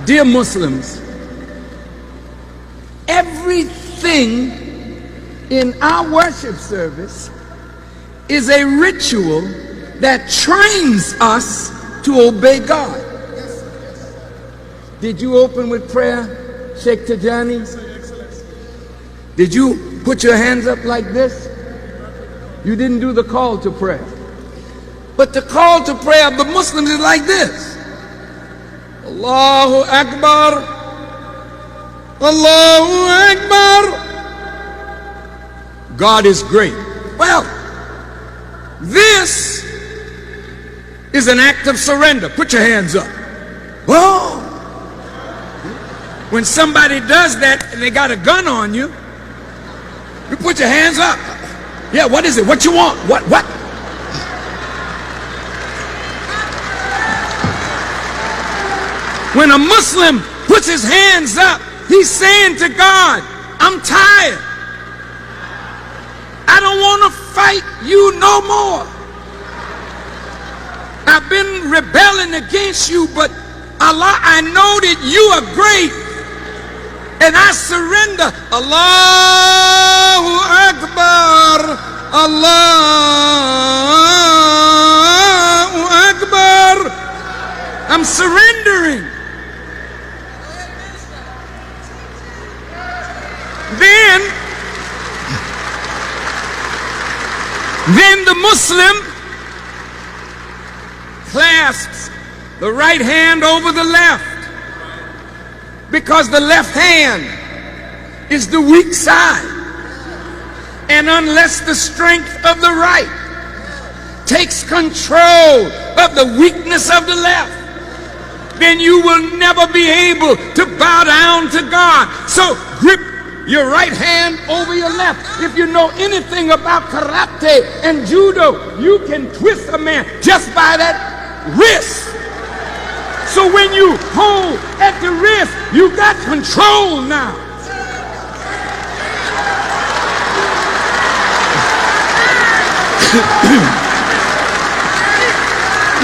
Dear Muslims, everything in our worship service is a ritual that trains us to obey God. Did you open with prayer, Sheikh Tajani? Did you put your hands up like this? You didn't do the call to prayer. But the call to prayer of the Muslims is like this. Allahu Akbar, Allahu Akbar. God is great. Well, this is an act of surrender. Put your hands up. Whoa. When somebody does that and they got a gun on you, you put your hands up. Yeah, what is it? What you want? What? When a Muslim puts his hands up, he's saying to God, I'm tired. I don't want to fight you no more. I've been rebelling against you, but Allah, I know that you are great. And I surrender. Allahu Akbar, Allahu Akbar. I'm surrendering. Then the Muslim clasps the right hand over the left, because the left hand is the weak side. And unless the strength of the right takes control of the weakness of the left, then you will never be able to bow down to God. So grip your right hand over your left. If you know anything about karate and judo, you can twist a man just by that wrist. So when you hold at the wrist, you got control now.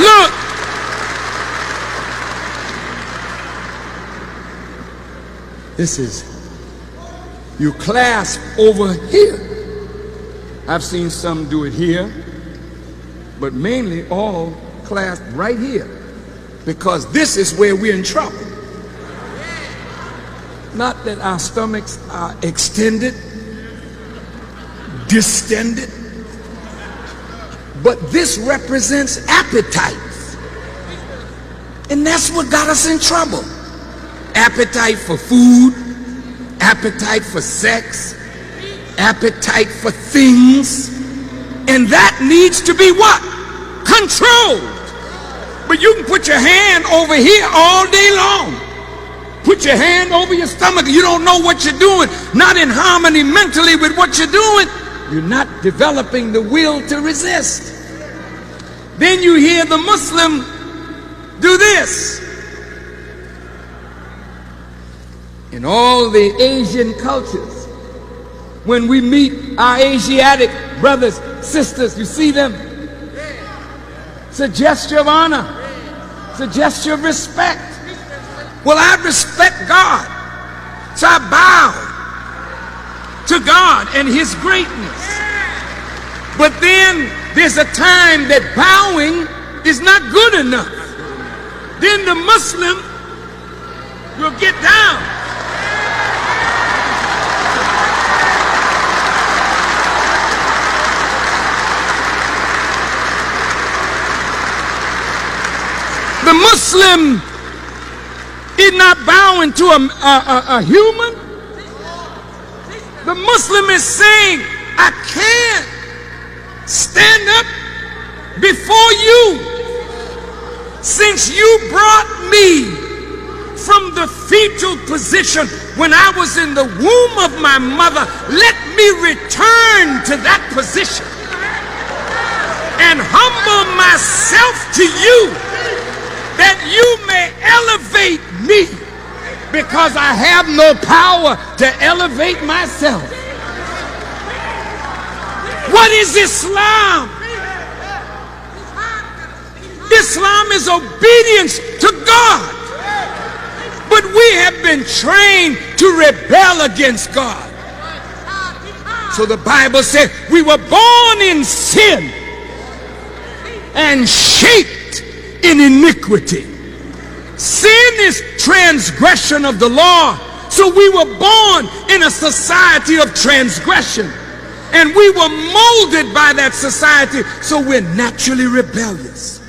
Look. This is, you clasp over here. I've seen some do it here, but mainly all clasp right here, because this is where we're in trouble. Not that our stomachs are extended, distended, but this represents appetites. And that's what got us in trouble. Appetite for food, appetite for sex, appetite for things. And that needs to be what? Controlled. But you can put your hand over here all day long. Put your hand over your stomach. You don't know what you're doing. Not in harmony mentally with what you're doing. You're not developing the will to resist. Then you hear the Muslim do this. In all the Asian cultures, when we meet our Asiatic brothers, sisters, you see them? It's a gesture of honor. It's a gesture of respect. Well, I respect God, so I bow to God and His greatness. But then there's a time that bowing is not good enough. Then the Muslim will get down. The Muslim is not bowing to a human. The Muslim is saying, I can't stand up before you. Since you brought me from the fetal position when I was in the womb of my mother, let me return to that position and humble myself to you, that you may elevate me, because I have no power to elevate myself. What is Islam? Islam is obedience to God. have been trained to rebel against God. So the Bible said we were born in sin and shaped in iniquity. Sin is transgression of the law. So we were born in a society of transgression, and we were molded by that society, so we're naturally rebellious.